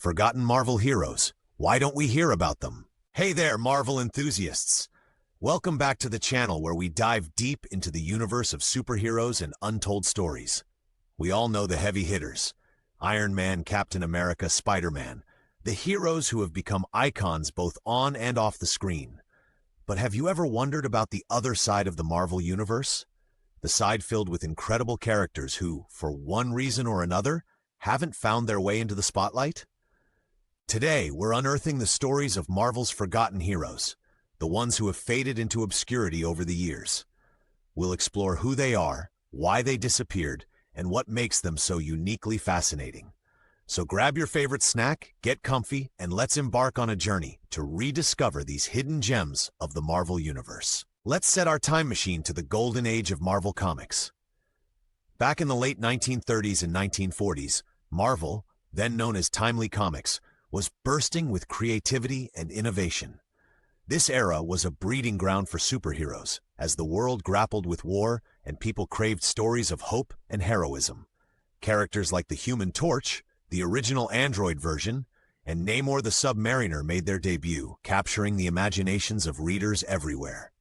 Forgotten Marvel heroes. Why don't we hear about them? Hey there, Marvel enthusiasts! Welcome back to the channel where we dive deep into the universe of superheroes and untold stories. We all know the heavy hitters: Iron Man, Captain America, Spider-Man, the heroes who have become icons both on and off the screen. But have you ever wondered about the other side of the Marvel Universe? The side filled with incredible characters who, for one reason or another, haven't found their way into the spotlight? Today, we're unearthing the stories of Marvel's forgotten heroes, the ones who have faded into obscurity over the years. We'll explore who they are, why they disappeared, and what makes them so uniquely fascinating. So grab your favorite snack, get comfy, and let's embark on a journey to rediscover these hidden gems of the Marvel Universe. Let's set our time machine to the golden age of Marvel Comics. Back in the late 1930s and 1940s, Marvel, then known as Timely Comics, was bursting with creativity and innovation. This era was a breeding ground for superheroes, as the world grappled with war and people craved stories of hope and heroism. Characters like the Human Torch, the original Android version, and Namor the Submariner made their debut, capturing the imaginations of readers everywhere.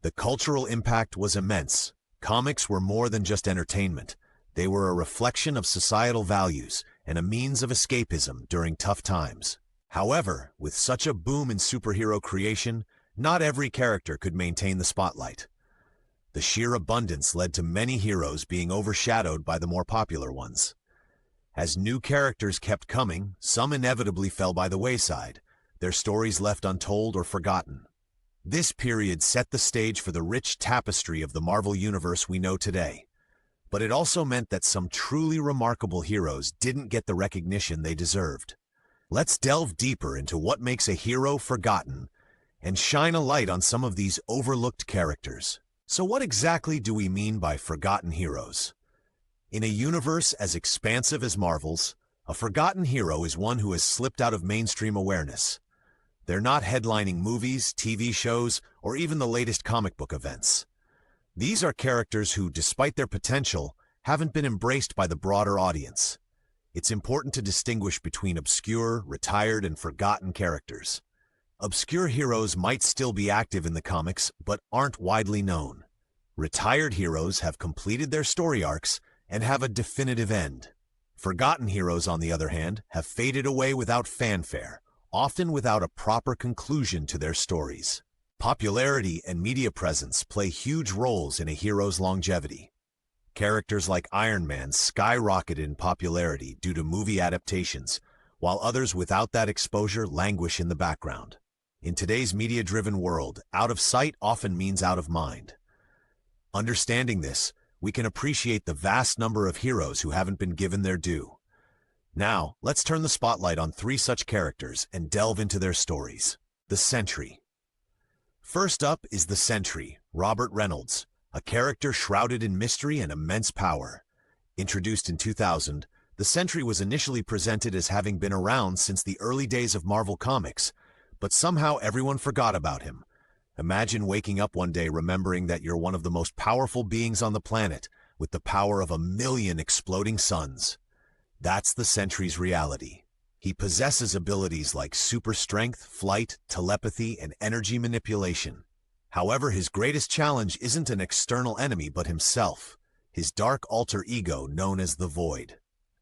The cultural impact was immense. Comics were more than just entertainment. They were a reflection of societal values and a means of escapism during tough times. However, with such a boom in superhero creation, not every character could maintain the spotlight. The sheer abundance led to many heroes being overshadowed by the more popular ones. As new characters kept coming, some inevitably fell by the wayside, their stories left untold or forgotten. This period set the stage for the rich tapestry of the Marvel Universe we know today. But it also meant that some truly remarkable heroes didn't get the recognition they deserved. Let's delve deeper into what makes a hero forgotten and shine a light on some of these overlooked characters. So what exactly do we mean by forgotten heroes? In a universe as expansive as Marvel's, a forgotten hero is one who has slipped out of mainstream awareness. They're not headlining movies, TV shows, or even the latest comic book events. These are characters who, despite their potential, haven't been embraced by the broader audience. It's important to distinguish between obscure, retired, and forgotten characters. Obscure heroes might still be active in the comics, but aren't widely known. Retired heroes have completed their story arcs and have a definitive end. Forgotten heroes, on the other hand, have faded away without fanfare, often without a proper conclusion to their stories. Popularity and media presence play huge roles in a hero's longevity. Characters like Iron Man skyrocketed in popularity due to movie adaptations, while others without that exposure languish in the background. In today's media-driven world, out of sight often means out of mind. Understanding this, we can appreciate the vast number of heroes who haven't been given their due. Now, let's turn the spotlight on three such characters and delve into their stories. The Sentry. First up is the Sentry, Robert Reynolds, a character shrouded in mystery and immense power. Introduced in 2000, the Sentry was initially presented as having been around since the early days of Marvel Comics, but somehow everyone forgot about him. Imagine waking up one day remembering that you're one of the most powerful beings on the planet, with the power of 1,000,000 exploding suns. That's the Sentry's reality. He possesses abilities like super strength, flight, telepathy, and energy manipulation. However, his greatest challenge isn't an external enemy but himself, his dark alter ego known as the Void.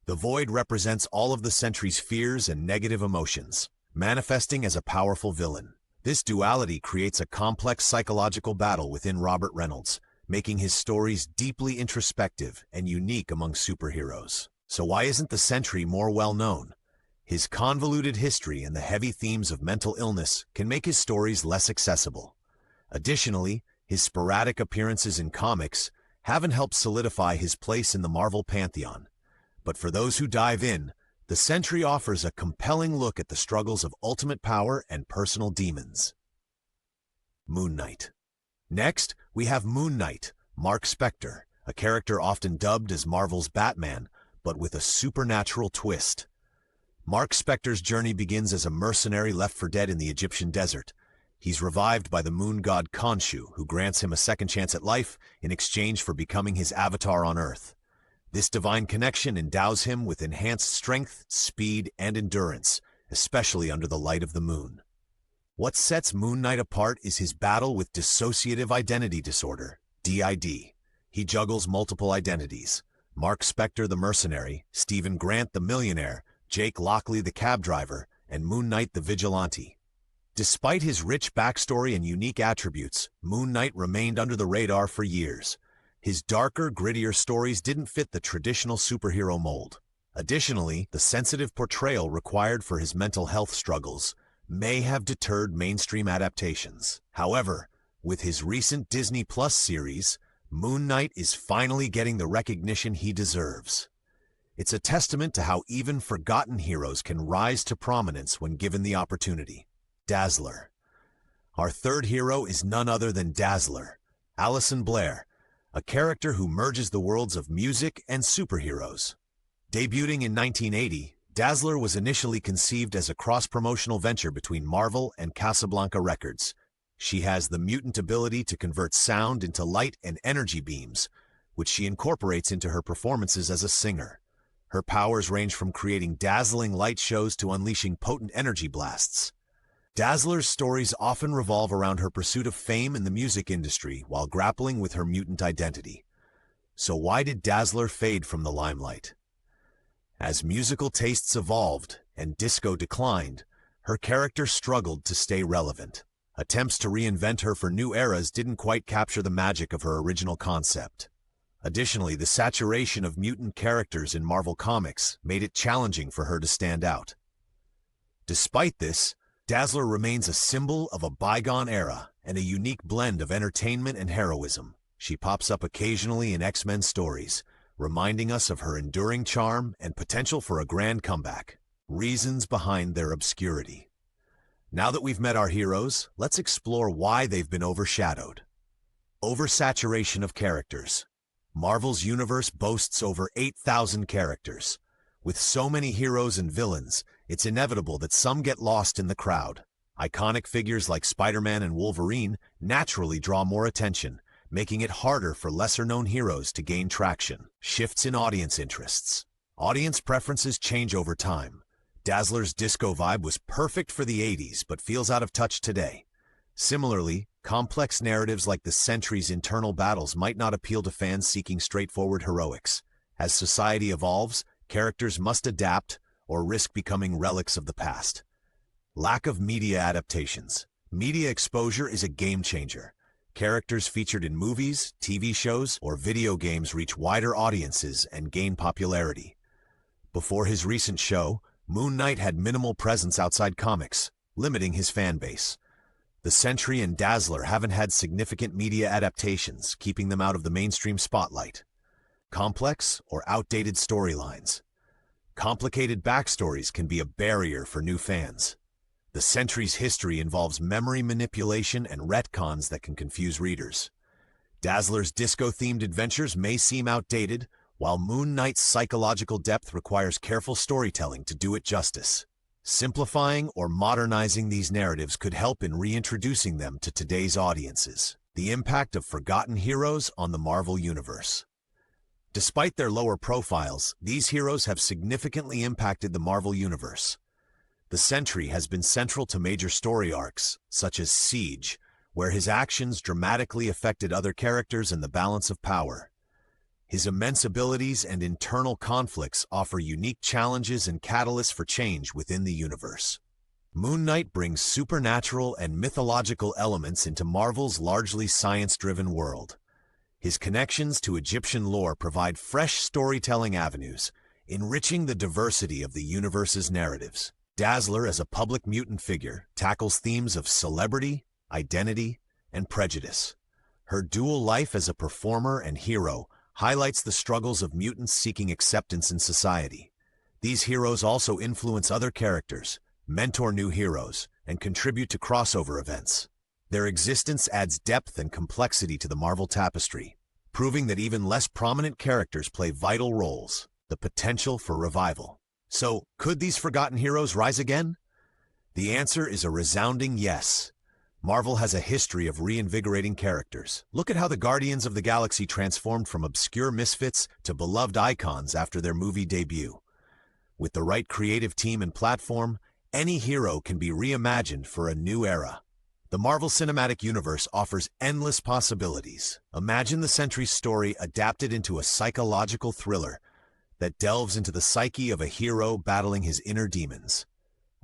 The Void represents all of the Sentry's fears and negative emotions, manifesting as a powerful villain. This duality creates a complex psychological battle within Robert Reynolds, making his stories deeply introspective and unique among superheroes. So why isn't the Sentry more well-known? His convoluted history and the heavy themes of mental illness can make his stories less accessible. Additionally, his sporadic appearances in comics haven't helped solidify his place in the Marvel pantheon. But for those who dive in, the Sentry offers a compelling look at the struggles of ultimate power and personal demons. Moon Knight. Next, we have Moon Knight, Mark Spector, a character often dubbed as Marvel's Batman, but with a supernatural twist. Mark Spector's journey begins as a mercenary left for dead in the Egyptian desert. He's revived by the moon god Khonshu, who grants him a second chance at life in exchange for becoming his avatar on Earth. This divine connection endows him with enhanced strength, speed, and endurance, especially under the light of the moon. What sets Moon Knight apart is his battle with dissociative identity disorder, DID. He juggles multiple identities: Mark Spector the mercenary, Stephen Grant the millionaire, Jake Lockley the cab driver, and Moon Knight the vigilante. Despite his rich backstory and unique attributes, Moon Knight remained under the radar for years. His darker, grittier stories didn't fit the traditional superhero mold. Additionally, the sensitive portrayal required for his mental health struggles may have deterred mainstream adaptations. However, with his recent Disney Plus series, Moon Knight is finally getting the recognition he deserves. It's a testament to how even forgotten heroes can rise to prominence when given the opportunity. Dazzler. Our third hero is none other than Dazzler, Alison Blair, a character who merges the worlds of music and superheroes. Debuting in 1980, Dazzler was initially conceived as a cross-promotional venture between Marvel and Casablanca Records. She has the mutant ability to convert sound into light and energy beams, which she incorporates into her performances as a singer. Her powers range from creating dazzling light shows to unleashing potent energy blasts. Dazzler's stories often revolve around her pursuit of fame in the music industry while grappling with her mutant identity. So why did Dazzler fade from the limelight? As musical tastes evolved and disco declined, her character struggled to stay relevant. Attempts to reinvent her for new eras didn't quite capture the magic of her original concept. Additionally, the saturation of mutant characters in Marvel Comics made it challenging for her to stand out. Despite this, Dazzler remains a symbol of a bygone era and a unique blend of entertainment and heroism. She pops up occasionally in X-Men stories, reminding us of her enduring charm and potential for a grand comeback. Reasons behind their obscurity. Now that we've met our heroes, let's explore why they've been overshadowed. Oversaturation of characters. Marvel's universe boasts over 8,000 characters. With so many heroes and villains, it's inevitable that some get lost in the crowd. Iconic figures like Spider-Man and Wolverine naturally draw more attention, making it harder for lesser-known heroes to gain traction. Shifts in audience interests. Audience preferences change over time. Dazzler's disco vibe was perfect for the 80s, but feels out of touch today. Similarly, complex narratives like the Sentry's internal battles might not appeal to fans seeking straightforward heroics. As society evolves, characters must adapt or risk becoming relics of the past. Lack of media adaptations. Media exposure is a game changer. Characters featured in movies, TV shows, or video games reach wider audiences and gain popularity. Before his recent show, Moon Knight had minimal presence outside comics, limiting his fan base. The Sentry and Dazzler haven't had significant media adaptations, keeping them out of the mainstream spotlight. Complex or outdated storylines. Complicated backstories can be a barrier for new fans. The Sentry's history involves memory manipulation and retcons that can confuse readers. Dazzler's disco-themed adventures may seem outdated, while Moon Knight's psychological depth requires careful storytelling to do it justice. Simplifying or modernizing these narratives could help in reintroducing them to today's audiences. The impact of forgotten heroes on the Marvel Universe. Despite their lower profiles, these heroes have significantly impacted the Marvel Universe. The Sentry has been central to major story arcs, such as Siege, where his actions dramatically affected other characters and the balance of power. His immense abilities and internal conflicts offer unique challenges and catalysts for change within the universe. Moon Knight brings supernatural and mythological elements into Marvel's largely science-driven world. His connections to Egyptian lore provide fresh storytelling avenues, enriching the diversity of the universe's narratives. Dazzler, as a public mutant figure, tackles themes of celebrity, identity, and prejudice. Her dual life as a performer and hero highlights the struggles of mutants seeking acceptance in society. These heroes also influence other characters, mentor new heroes, and contribute to crossover events. Their existence adds depth and complexity to the Marvel tapestry, proving that even less prominent characters play vital roles. The potential for revival. So, could these forgotten heroes rise again? The answer is a resounding yes. Marvel has a history of reinvigorating characters. Look at how the Guardians of the Galaxy transformed from obscure misfits to beloved icons after their movie debut. With the right creative team and platform, any hero can be reimagined for a new era. The Marvel Cinematic Universe offers endless possibilities. Imagine the Sentry story adapted into a psychological thriller that delves into the psyche of a hero battling his inner demons.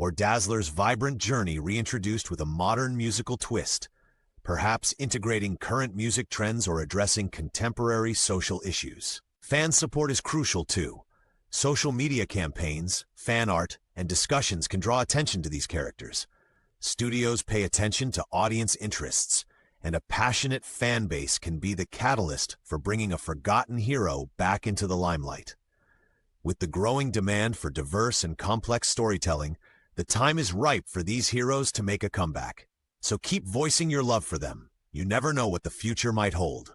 Or Dazzler's vibrant journey reintroduced with a modern musical twist, perhaps integrating current music trends or addressing contemporary social issues. Fan support is crucial too. Social media campaigns, fan art, and discussions can draw attention to these characters. Studios pay attention to audience interests, and a passionate fan base can be the catalyst for bringing a forgotten hero back into the limelight. With the growing demand for diverse and complex storytelling, the time is ripe for these heroes to make a comeback. So keep voicing your love for them. You never know what the future might hold.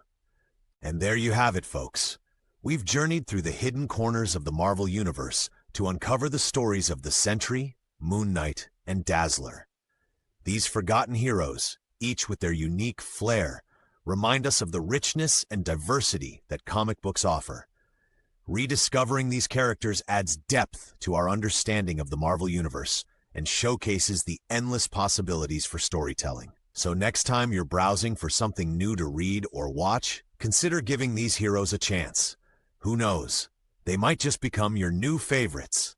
And there you have it, folks. We've journeyed through the hidden corners of the Marvel Universe to uncover the stories of the Sentry, Moon Knight, and Dazzler. These forgotten heroes, each with their unique flair, remind us of the richness and diversity that comic books offer. Rediscovering these characters adds depth to our understanding of the Marvel Universe and showcases the endless possibilities for storytelling. So next time you're browsing for something new to read or watch, consider giving these heroes a chance. Who knows? They might just become your new favorites.